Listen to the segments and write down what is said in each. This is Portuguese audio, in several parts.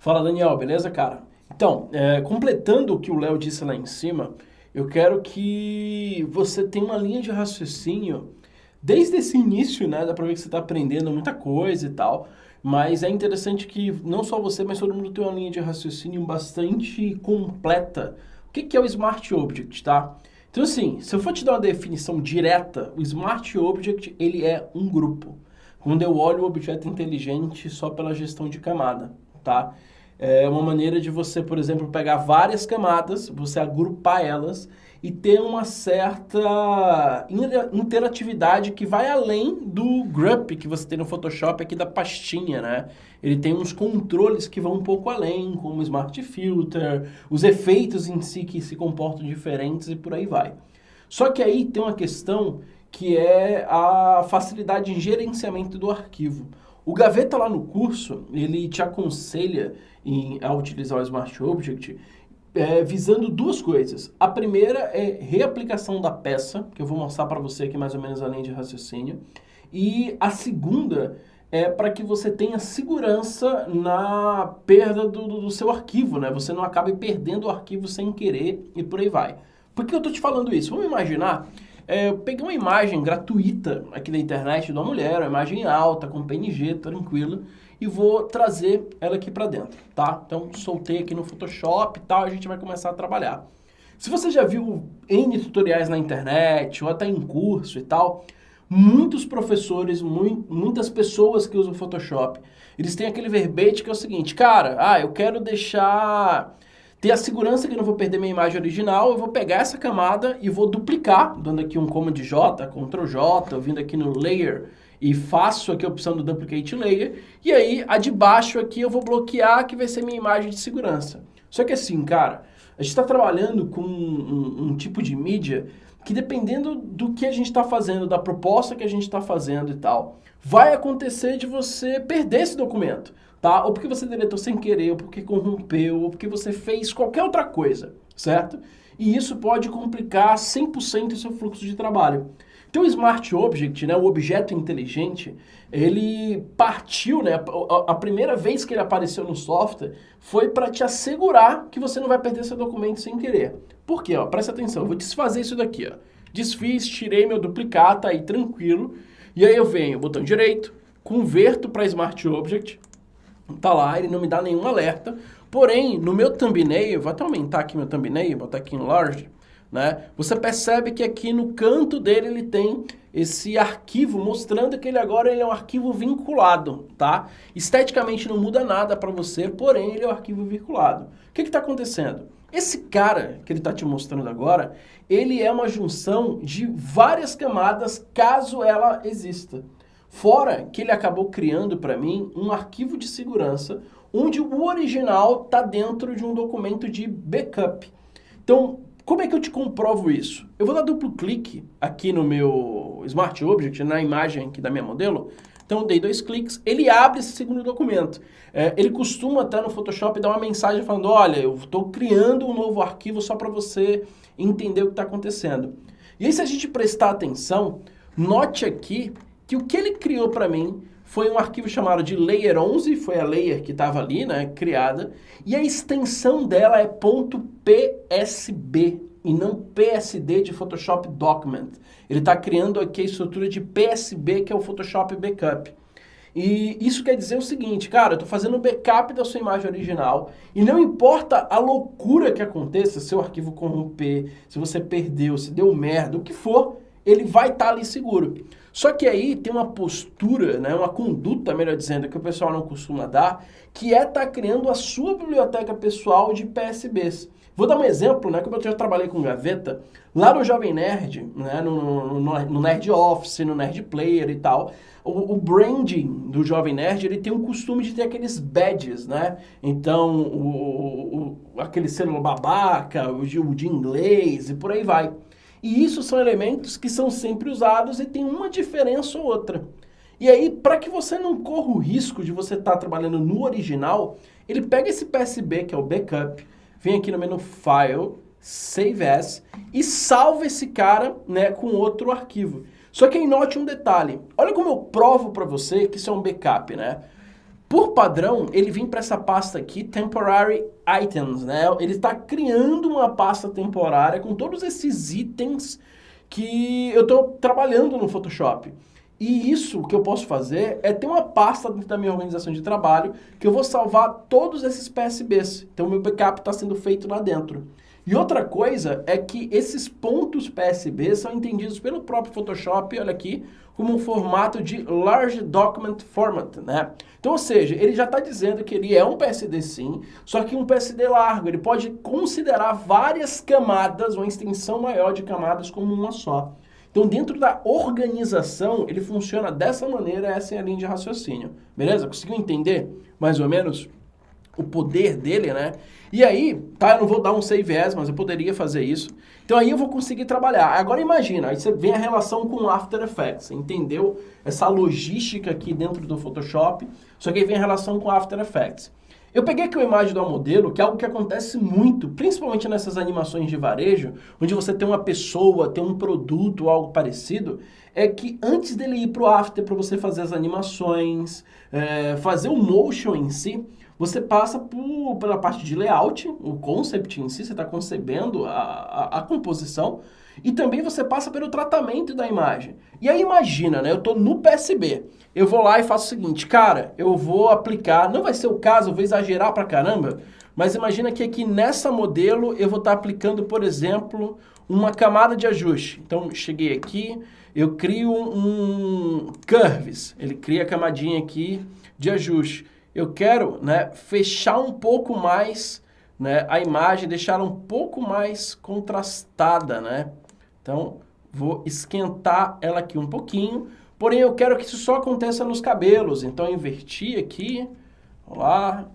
Fala, Daniel, beleza, cara? Então, completando o que o Léo disse lá em cima, eu quero que você tenha uma linha de raciocínio desde esse início, né? Dá pra ver que você está aprendendo muita coisa e tal, mas é interessante que não só você, mas todo mundo tenha uma linha de raciocínio bastante completa. O que é o Smart Object, tá? Então, assim, se eu for te dar uma definição direta, o Smart Object, ele é um grupo. Quando eu olho o objeto inteligente só pela gestão de camada, tá? É uma maneira de você, por exemplo, pegar várias camadas, você agrupar elas e ter uma certa interatividade que vai além do grup que você tem no Photoshop aqui da pastinha, né? Ele tem uns controles que vão um pouco além, como o Smart Filter, os efeitos em si que se comportam diferentes e por aí vai. Só que aí tem uma questão que é a facilidade em gerenciamento do arquivo. O Gaveta lá no curso, ele te aconselha a utilizar o Smart Object visando duas coisas. A primeira é reaplicação da peça, que eu vou mostrar para você aqui mais ou menos a linha de raciocínio. E a segunda é para que você tenha segurança na perda do seu arquivo, né? Você não acabe perdendo o arquivo sem querer e por aí vai. Por que eu estou te falando isso? Vamos imaginar, eu peguei uma imagem gratuita aqui na internet de uma mulher, uma imagem alta, com PNG, tranquila, e vou trazer ela aqui para dentro, tá? Então, soltei aqui no Photoshop e tal, a gente vai começar a trabalhar. Se você já viu N tutoriais na internet, ou até em curso e tal, muitos professores, muitas pessoas que usam Photoshop, eles têm aquele verbete que é o seguinte, cara, eu quero ter a segurança que eu não vou perder minha imagem original, eu vou pegar essa camada e vou duplicar, dando aqui um Command J, Ctrl J, vindo aqui no Layer e faço aqui a opção do Duplicate Layer, e aí a de baixo aqui eu vou bloquear, que vai ser minha imagem de segurança. Só que assim, cara, a gente está trabalhando com um tipo de mídia que dependendo do que a gente está fazendo, da proposta que a gente está fazendo e tal, vai acontecer de você perder esse documento, tá? Ou porque você deletou sem querer, ou porque corrompeu, ou porque você fez qualquer outra coisa, certo? E isso pode complicar 100% o seu fluxo de trabalho. Então o Smart Object, né, o objeto inteligente, ele partiu, né, a primeira vez que ele apareceu no software foi para te assegurar que você não vai perder seu documento sem querer. Por quê? Ó, presta atenção, eu vou desfazer isso daqui. Ó. Desfiz, tirei meu duplicado, tá aí tranquilo. E aí eu venho, botão direito, converto para Smart Object, tá lá, ele não me dá nenhum alerta. Porém, no meu thumbnail, vou até aumentar aqui meu thumbnail, botar aqui em large, né? Você percebe que aqui no canto dele ele tem esse arquivo mostrando que ele agora é um arquivo vinculado, tá? Esteticamente não muda nada para você, porém ele é um arquivo vinculado. O que está acontecendo? Esse cara que ele está te mostrando agora, ele é uma junção de várias camadas caso ela exista. Fora que ele acabou criando para mim um arquivo de segurança onde o original está dentro de um documento de backup. Então, como é que eu te comprovo isso? Eu vou dar duplo clique aqui no meu Smart Object, na imagem aqui da minha modelo. Então, dei 2 cliques, ele abre esse segundo documento. Ele costuma até no Photoshop dar uma mensagem falando, olha, eu estou criando um novo arquivo só para você entender o que está acontecendo. E aí, se a gente prestar atenção, note aqui que o que ele criou para mim foi um arquivo chamado de Layer 11, foi a layer que estava ali, né, criada, e a extensão dela é .psb e não PSD de Photoshop Document. Ele está criando aqui a estrutura de PSB, que é o Photoshop Backup. E isso quer dizer o seguinte, cara, eu estou fazendo um backup da sua imagem original e não importa a loucura que aconteça, se o arquivo corromper, se você perdeu, se deu merda, o que for, ele vai estar ali seguro. Só que aí tem uma postura, né, uma conduta, melhor dizendo, que o pessoal não costuma dar, que é estar criando a sua biblioteca pessoal de PSBs. Vou dar um exemplo, né, como eu já trabalhei com gaveta, lá no Jovem Nerd, né, no Nerd Office, no Nerd Player e tal, o branding do Jovem Nerd, ele tem um costume de ter aqueles badges, né? Então, aquele selo babaca, o de inglês e por aí vai. E isso são elementos que são sempre usados e tem uma diferença ou outra. E aí, para que você não corra o risco de você estar trabalhando no original, ele pega esse PSB, que é o backup, vem aqui no menu File, Save As, e salva esse cara, né, com outro arquivo. Só que aí note um detalhe. Olha como eu provo para você que isso é um backup, né? Por padrão, ele vem para essa pasta aqui, Temporary Items, né? Ele está criando uma pasta temporária com todos esses itens que eu estou trabalhando no Photoshop. E isso que eu posso fazer é ter uma pasta dentro da minha organização de trabalho que eu vou salvar todos esses PSBs. Então, o meu backup está sendo feito lá dentro. E outra coisa é que esses pontos PSB são entendidos pelo próprio Photoshop, olha aqui, como um formato de Large Document Format, né? Então, ou seja, ele já está dizendo que ele é um PSD sim, só que um PSD largo. Ele pode considerar várias camadas, uma extensão maior de camadas como uma só. Então, dentro da organização, ele funciona dessa maneira, essa é a linha de raciocínio. Beleza? Conseguiu entender, mais ou menos, o poder dele, né? E aí, tá, eu não vou dar um save as, mas eu poderia fazer isso. Então aí eu vou conseguir trabalhar. Agora imagina, aí você vem a relação com o After Effects, você entendeu essa logística aqui dentro do Photoshop, só que aí vem a relação com o After Effects. Eu peguei aqui uma imagem do modelo, que é algo que acontece muito, principalmente nessas animações de varejo, onde você tem uma pessoa, tem um produto, algo parecido, é que antes dele ir para o After para você fazer as animações, fazer o motion em si, você passa pela parte de layout, o concept em si, você está concebendo a composição, e também você passa pelo tratamento da imagem. E aí imagina, né, eu estou no PSB, eu vou lá e faço o seguinte, cara, eu vou aplicar, não vai ser o caso, eu vou exagerar pra caramba, mas imagina que aqui nessa modelo eu vou estar aplicando, por exemplo, uma camada de ajuste. Então, cheguei aqui, eu crio um curves, ele cria a camadinha aqui de ajuste. Eu quero, né, fechar um pouco mais, né, a imagem, deixar um pouco mais contrastada, né? Então, vou esquentar ela aqui um pouquinho, porém eu quero que isso só aconteça nos cabelos. Então, eu inverti aqui, vamos lá,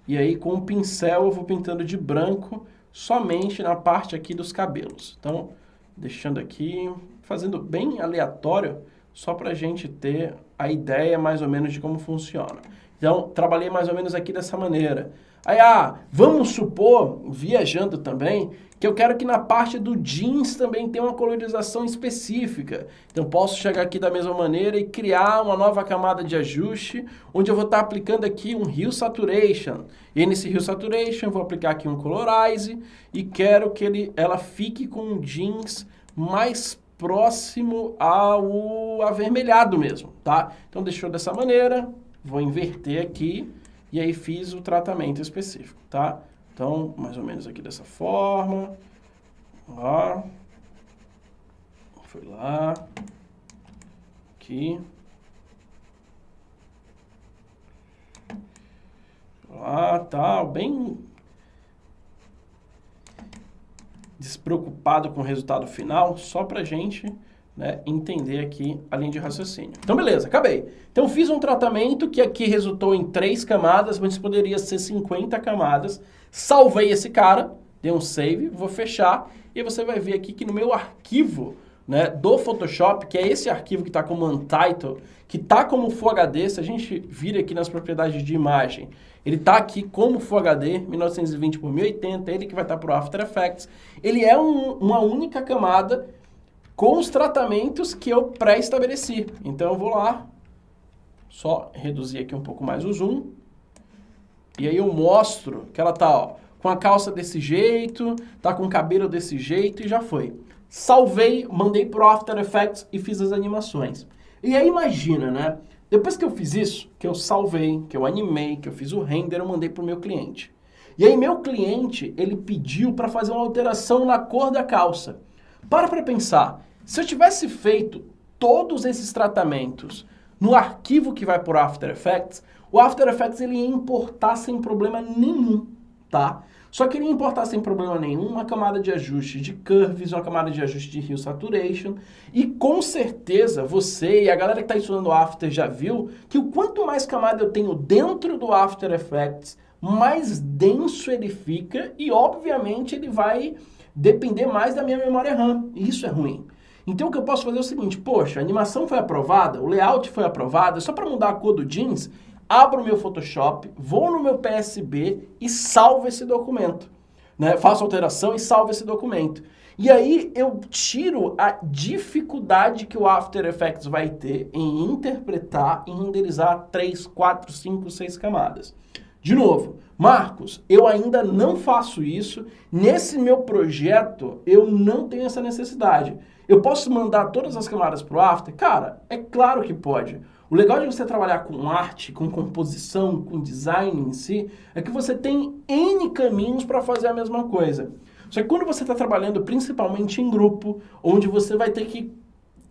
e aí com o pincel eu vou pintando de branco somente na parte aqui dos cabelos. Então, deixando aqui, fazendo bem aleatório, só para a gente ter a ideia mais ou menos de como funciona. Então, trabalhei mais ou menos aqui dessa maneira. Aí, vamos supor, viajando também, que eu quero que na parte do jeans também tenha uma colorização específica. Então, posso chegar aqui da mesma maneira e criar uma nova camada de ajuste, onde eu vou estar aplicando aqui um Hue Saturation. E nesse Hue Saturation, eu vou aplicar aqui um Colorize e quero que ela fique com um jeans mais próximo ao avermelhado mesmo, tá? Então, deixou dessa maneira. Vou inverter aqui e aí fiz o tratamento específico, tá? Então, mais ou menos aqui dessa forma. Ó. Foi lá. Aqui. Lá, tá, bem despreocupado com o resultado final, só pra gente, né, entender aqui a linha de raciocínio. Então, beleza, acabei. Então, fiz um tratamento que aqui resultou em 3 camadas, mas poderia ser 50 camadas. Salvei esse cara, dei um save, vou fechar, e você vai ver aqui que no meu arquivo, né, do Photoshop, que é esse arquivo que está como Untitled, que está como Full HD, se a gente vir aqui nas propriedades de imagem, ele está aqui como Full HD, 1920 por 1080, ele que vai estar para o After Effects. Ele é uma única camada com os tratamentos que eu pré-estabeleci. Então, eu vou lá, só reduzir aqui um pouco mais o zoom, e aí eu mostro que ela tá, ó, com a calça desse jeito, tá com o cabelo desse jeito e já foi. Salvei, mandei pro After Effects e fiz as animações. E aí imagina, né? Depois que eu fiz isso, que eu salvei, que eu animei, que eu fiz o render, eu mandei pro meu cliente. E aí meu cliente, ele pediu para fazer uma alteração na cor da calça. Para pensar, se eu tivesse feito todos esses tratamentos no arquivo que vai por After Effects, o After Effects ele ia importar sem problema nenhum, tá? Só que ele ia importar sem problema nenhum uma camada de ajuste de curves, uma camada de ajuste de Hue Saturation, e com certeza você e a galera que está estudando After já viu que o quanto mais camada eu tenho dentro do After Effects, mais denso ele fica e obviamente ele vai depender mais da minha memória RAM, e isso é ruim. Então o que eu posso fazer é o seguinte, poxa, a animação foi aprovada, o layout foi aprovado, só para mudar a cor do jeans, abro o meu Photoshop, vou no meu PSB e salvo esse documento. Né? Faço alteração e salvo esse documento. E aí eu tiro a dificuldade que o After Effects vai ter em interpretar e renderizar 3, 4, 5, 6 camadas. De novo, Marcos, eu ainda não faço isso. Nesse meu projeto, eu não tenho essa necessidade. Eu posso mandar todas as camadas para o After? Cara, é claro que pode. O legal de você trabalhar com arte, com composição, com design em si, é que você tem N caminhos para fazer a mesma coisa. Só que quando você está trabalhando principalmente em grupo, onde você vai ter que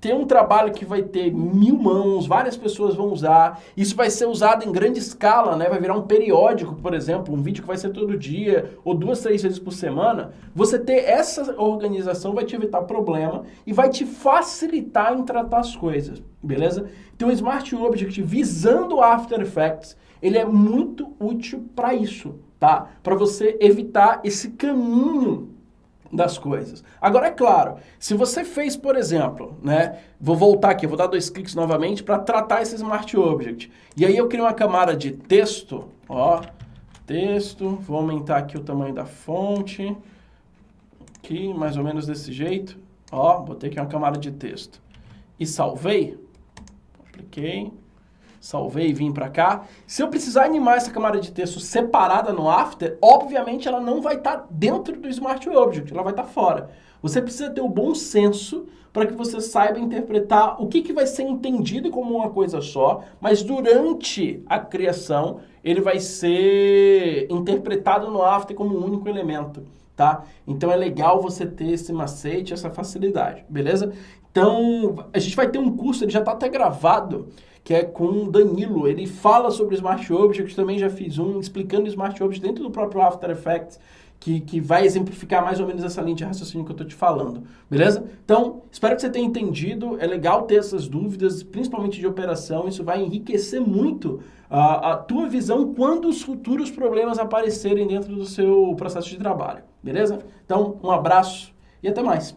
ter um trabalho que vai ter 1000 mãos, várias pessoas vão usar, isso vai ser usado em grande escala, né? Vai virar um periódico, por exemplo, um vídeo que vai ser todo dia, ou 2, 3 vezes por semana. Você ter essa organização vai te evitar problema e vai te facilitar em tratar as coisas, beleza? Então o Smart Object, visando o After Effects, ele é muito útil para isso, tá? Para você evitar esse caminho das coisas. Agora, é claro, se você fez, por exemplo, né, vou voltar aqui, vou dar 2 cliques novamente para tratar esse Smart Object. E aí eu crio uma camada de texto, ó, texto, vou aumentar aqui o tamanho da fonte, aqui, mais ou menos desse jeito, ó, botei aqui uma camada de texto. E salvei, apliquei, salvei e vim para cá. Se eu precisar animar essa camada de texto separada no After, obviamente ela não vai estar dentro do Smart Object, ela vai estar fora. Você precisa ter o bom senso para que você saiba interpretar o que vai ser entendido como uma coisa só, mas durante a criação ele vai ser interpretado no After como um único elemento, tá? Então é legal você ter esse macete, essa facilidade, beleza? Então, a gente vai ter um curso, ele já está até gravado, que é com o Danilo. Ele fala sobre o Smart Object, também já fiz um explicando o Smart Object dentro do próprio After Effects, que vai exemplificar mais ou menos essa linha de raciocínio que eu estou te falando, beleza? Então, espero que você tenha entendido, é legal ter essas dúvidas, principalmente de operação, isso vai enriquecer muito a tua visão quando os futuros problemas aparecerem dentro do seu processo de trabalho, beleza? Então, um abraço e até mais!